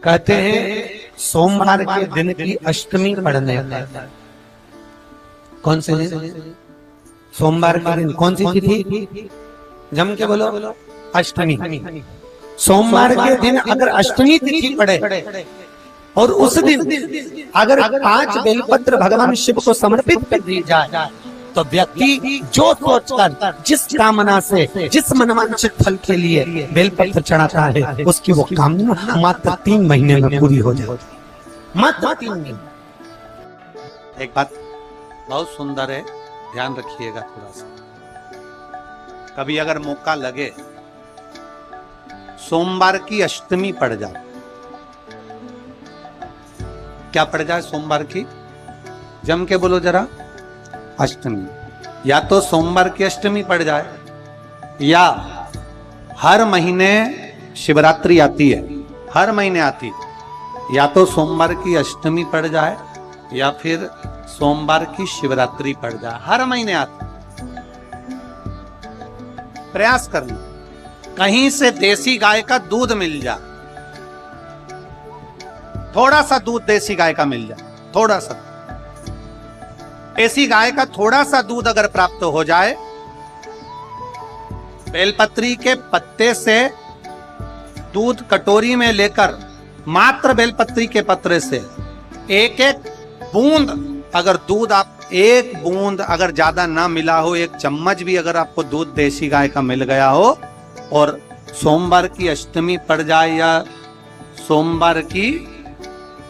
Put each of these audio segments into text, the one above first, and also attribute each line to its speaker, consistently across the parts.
Speaker 1: कहते हैं सोमवार के दिन की अष्टमी पढ़ने पर। कौन से दिन? सोमवार के दिन कौन सी तिथि? जम के बोलो। अष्टमी। सोमवार के दिन अगर अष्टमी तिथि पड़े और उस दिन अगर 5 बेलपत्र भगवान शिव को समर्पित कर दी जाए तो व्यक्ति जो सोचकर जिस कामना से जिस मनवांछित फल के लिए बेलपत्र चढ़ाता है उसकी वो कामना मात्र 3 महीने में पूरी हो जाए। मात्र 3 महीने।
Speaker 2: एक बात बहुत सुंदर है, ध्यान रखिएगा थोड़ा सा। कभी अगर मौका लगे सोमवार की अष्टमी पड़ जाए, क्या पड़ जाए सोमवार की? जम के बोलो जरा। अष्टमी। या तो सोमवार की अष्टमी पड़ जाए या हर महीने शिवरात्रि आती है, हर महीने आती है। या तो सोमवार की अष्टमी पड़ जाए या फिर सोमवार की शिवरात्रि पड़ जाए, हर महीने आती। प्रयास करना कहीं से देसी गाय का दूध मिल जाए, थोड़ा सा दूध देसी गाय का मिल जाए, थोड़ा सा देसी गाय का थोड़ा सा दूध अगर प्राप्त हो जाए, बेलपत्री के पत्ते से दूध कटोरी में लेकर मात्र बेलपत्री के पत्रे से एक एक बूंद अगर दूध आप एक बूंद अगर ज्यादा ना मिला हो, 1 चम्मच भी अगर आपको दूध देसी गाय का मिल गया हो और सोमवार की अष्टमी पड़ जाए या सोमवार की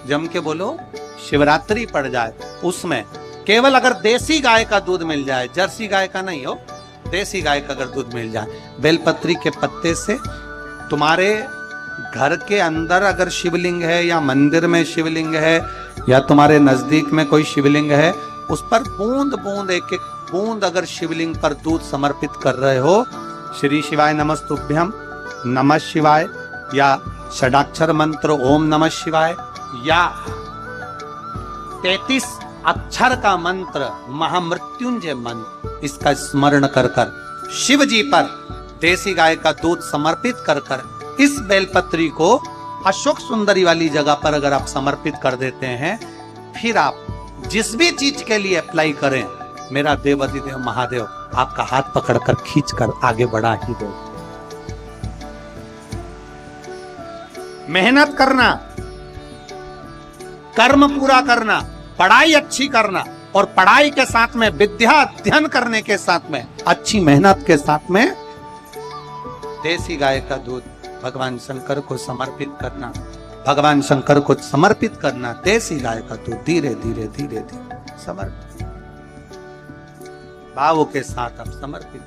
Speaker 2: जम के बोलो शिवरात्रि पड़ जाए, उसमें केवल अगर देसी गाय का दूध मिल जाए, जर्सी गाय का नहीं हो, देसी गाय का अगर दूध मिल जाए, बेलपत्री के पत्ते से तुम्हारे घर के अंदर अगर शिवलिंग है या मंदिर में शिवलिंग है या तुम्हारे नजदीक में कोई शिवलिंग है, उस पर बूंद बूंद एक एक बूंद अगर शिवलिंग पर दूध समर्पित कर रहे हो, श्री शिवाय नमस्तुभ्यम, नमः शिवाय या षडाक्षर मंत्र ओम नमः शिवाय या 33 अक्षर का मंत्र महामृत्युंजय मंत्र, इसका स्मरण कर कर शिव जी पर देसी गाय का दूध समर्पित कर कर इस बेलपत्री को अशोक सुंदरी वाली जगह पर अगर आप समर्पित कर देते हैं, फिर आप जिस भी चीज के लिए अप्लाई करें, मेरा देव अधिदेव महादेव आपका हाथ पकड़कर खींचकर आगे बढ़ा ही दो। मेहनत करना, कर्म पूरा करना, पढ़ाई अच्छी करना और पढ़ाई के साथ में विद्या अध्ययन करने के साथ में अच्छी मेहनत के साथ में देसी गाय का दूध भगवान शंकर को समर्पित करना, भगवान शंकर को समर्पित करना। देसी गाय का दूध धीरे धीरे धीरे धीरे समर्पित भावों के साथ आप समर्पित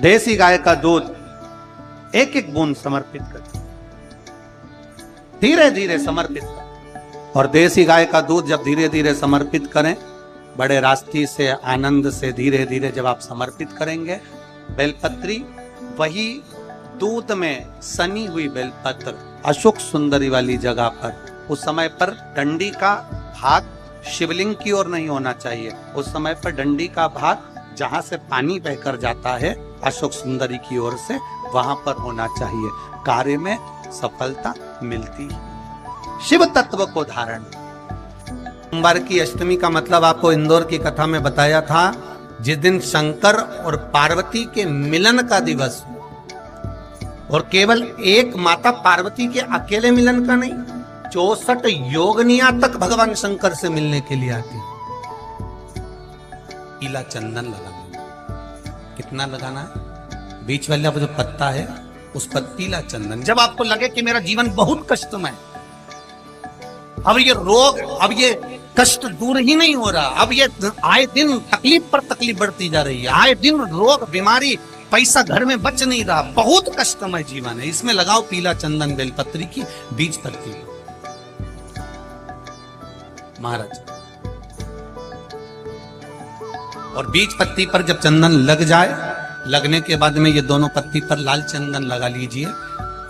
Speaker 2: देसी गाय का दूध एक एक बूंद समर्पित कर, धीरे धीरे समर्पित कर। और देसी गाय का दूध जब धीरे धीरे समर्पित करें, बड़े रास्ते से आनंद से धीरे धीरे जब आप समर्पित करेंगे, बेलपत्री वही दूध में सनी हुई बेलपत्र अशोक सुंदरी वाली जगह पर, उस समय पर डंडी का भाग शिवलिंग की ओर नहीं होना चाहिए, उस समय पर डंडी का भाग जहां से पानी बहकर जाता है अशोक सुंदरी की ओर से, वहां पर होना चाहिए। कार्य में सफलता मिलती है। शिव तत्व को धारण। सोमवार की अष्टमी का मतलब आपको इंदौर की कथा में बताया था, जिस दिन शंकर और पार्वती के मिलन का दिवस, और केवल एक माता पार्वती के अकेले मिलन का नहीं, 64 योगनिया तक भगवान शंकर से मिलने के लिए आती। पीला चंदन लगाना, कितना लगाना है? बीच वाला जो पत्ता है उस पर पीला चंदन। जब आपको लगे कि मेरा जीवन बहुत कष्टमय, अब ये रोग, अब ये कष्ट दूर ही नहीं हो रहा, अब ये आए दिन तकलीफ पर तकलीफ बढ़ती जा रही है, आए दिन रोग बीमारी, पैसा घर में बच नहीं रहा, बहुत कष्टमय जीवन है, इसमें लगाओ पीला चंदन बेलपत्री की बीज पत्ती। महाराज, और बीज पत्ती पर जब चंदन लग जाए, लगने के बाद में ये दोनों पत्ती पर लाल चंदन लगा लीजिए।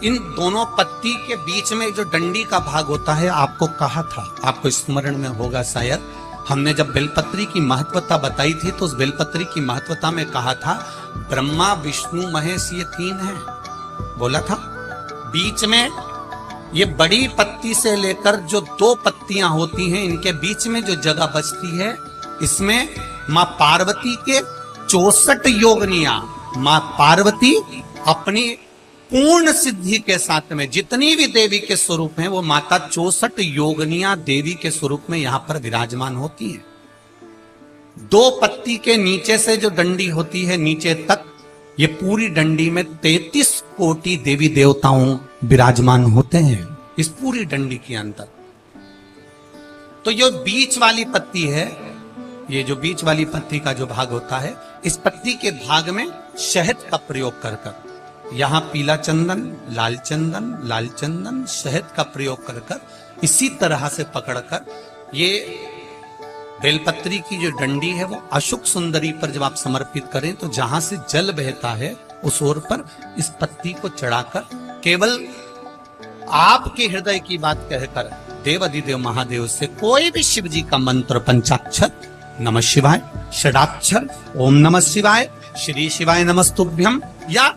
Speaker 2: इन दोनों पत्ती के बीच में जो डंडी का भाग होता है, आपको कहा था, आपको स्मरण में होगा शायद, हमने जब बेलपत्री की महत्वता बताई थी तो उस बेलपत्री की महत्वता में कहा था ब्रह्मा विष्णु महेश ये 3 हैं, बोला था। बीच में ये बड़ी पत्ती से लेकर जो 2 पत्तियां होती हैं, इनके बीच में जो जगह बचती है, इसमें मां पार्वती के 64 योगनियां, मां पार्वती अपनी पूर्ण सिद्धि के साथ में जितनी भी देवी के स्वरूप हैं, वो माता 64 योगनियां देवी के स्वरूप में यहां पर विराजमान होती हैं। 2 पत्ती के नीचे से जो डंडी होती है नीचे तक, ये पूरी डंडी में 33 कोटि देवी देवताओं विराजमान होते हैं इस पूरी डंडी के अंदर। तो ये बीच वाली पत्ती है, ये जो बीच वाली पत्ती का जो भाग होता है, इस पत्ती के भाग में शहद का प्रयोग कर कर, यहां पीला चंदन, लाल चंदन, शहद का प्रयोग कर कर, इसी तरह से पकड़कर ये बेलपत्री की जो डंडी है वो अशोक सुंदरी पर जब आप समर्पित करें तो जहां से जल बहता है उस ओर पर इस पत्ती को चढ़ाकर केवल आपके हृदय की बात कहकर देवाधिदेव महादेव से कोई भी शिव जी का मंत्र, पंचाक्षर, नमः शिवाय, षडाक्षर, ओम नमः शिवाय, श्री शिवाय नमस्तुभ्यम, या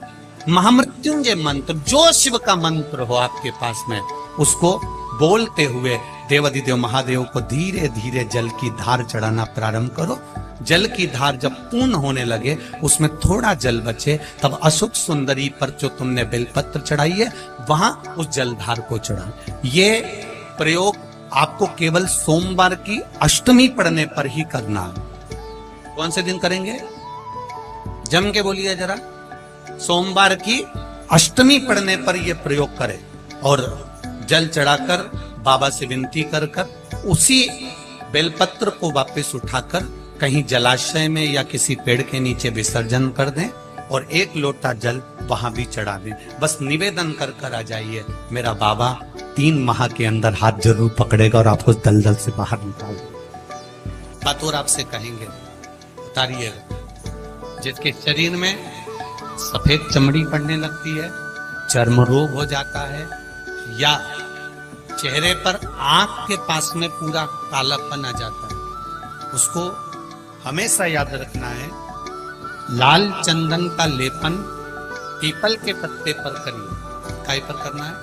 Speaker 2: महामृत्युंजय मंत्र, जो शिव का मंत्र हो आपके पास में, उसको बोलते हुए देवाधिदेव महादेव को धीरे धीरे जल की धार चढ़ाना प्रारंभ करो। जल की धार जब पूर्ण होने लगे, उसमें थोड़ा जल बचे, तब अशोक सुंदरी पर जो तुमने बेलपत्र चढ़ाई है वहां उस जलधार को चढ़ा। ये प्रयोग आपको केवल सोमवार की अष्टमी पढ़ने पर ही करना है। कौन से दिन करेंगे? जम के बोलिए जरा। सोमवार की अष्टमी पढ़ने पर यह प्रयोग करें और जल चढ़ाकर बाबा से विनती कर कर उसी बेलपत्र को वापस उठाकर कहीं जलाशय में या किसी पेड़ के नीचे विसर्जन कर दें और 1 लोटा जल वहां भी चढ़ा दें। बस निवेदन कर कर आ जाइए, मेरा बाबा 3 माह के अंदर हाथ जरूर पकड़ेगा और आपको दलदल से बाहर निकालेगा। बात और आपसे कहेंगे, उतारिएगा। जिसके शरीर में सफेद चमड़ी पड़ने लगती है, चर्म रोग हो जाता है, या चेहरे पर आंख के पास में पूरा कालापन आ जाता है, उसको हमेशा याद रखना है, लाल चंदन का लेपन पीपल के पत्ते पर करिए। काय पर करना है?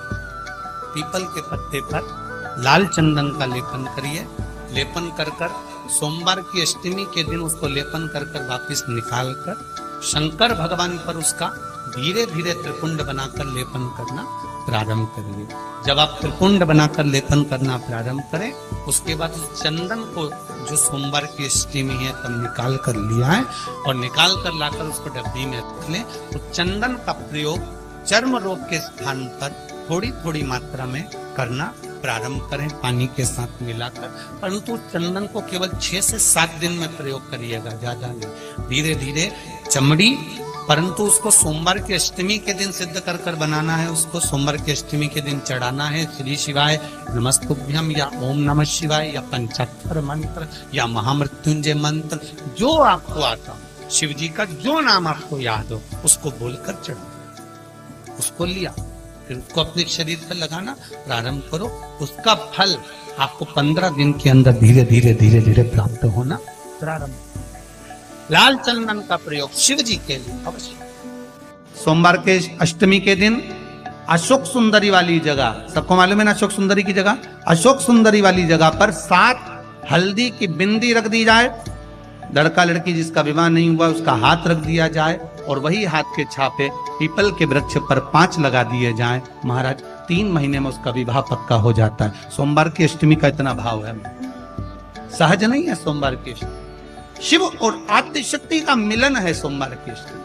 Speaker 2: पीपल के पत्ते पर लाल चंदन का लेपन करिए। लेपन कर कर सोमवार की अष्टमी के दिन उसको लेपन कर कर वापिस निकाल कर शंकर भगवान पर उसका धीरे धीरे त्रिपुंड बनाकर लेपन करना प्रारंभ करिए। जब आप त्रिपुंड बनाकर लेपन करना प्रारंभ करें, उसके बाद उस चंदन को जो सोमवार की अष्टमी है तब निकाल कर लिया है और निकाल कर लाकर उसको डब्बी में रख लें। तो चंदन का प्रयोग चर्म रोग के स्थान पर थोड़ी थोड़ी मात्रा में करना प्रारंभ करें, पानी के साथ मिलाकर। परंतु चंदन को केवल 6 से 7 दिन में प्रयोग करिएगा, ज्यादा नहीं। धीरे धीरे चमड़ी, परंतु उसको सोमवार की अष्टमी के दिन सिद्ध कर कर बनाना है। उसको सोमवार की अष्टमी के दिन चढ़ाना है श्री शिवाय नमस्तुभ्यम, या ओम नमः शिवाय, या पंचाक्षर मंत्र, या महामृत्युंजय मंत्र, जो आपको आता, शिव जी का जो नाम आपको याद हो उसको बोलकर चढ़ाना। उसको लिया, फिर उसको अपने शरीर पर लगाना प्रारंभ करो। उसका फल आपको 15 दिन के अंदर धीरे धीरे धीरे धीरे प्राप्त होना प्रारंभ। लाल चंदन का प्रयोग शिव जी के लिए अवश्य। सोमवार के अष्टमी के दिन अशोक सुंदरी वाली जगह, सबको मालूम है ना अशोक सुंदरी की जगह, अशोक सुंदरी वाली जगह पर 7 हल्दी की बिंदी रख दी जाए। लड़का लड़की जिसका विवाह नहीं हुआ उसका हाथ रख दिया जाए और वही हाथ के छापे पीपल के वृक्ष पर 5 लगा दिए जाएं। महाराज 3 महीने में उसका विवाह पक्का हो जाता है। सोमवार की अष्टमी का इतना भाव है, सहज नहीं है। सोमवार की अष्टमी शिव और आद्य शक्ति का मिलन है। सोमवार की अष्टमी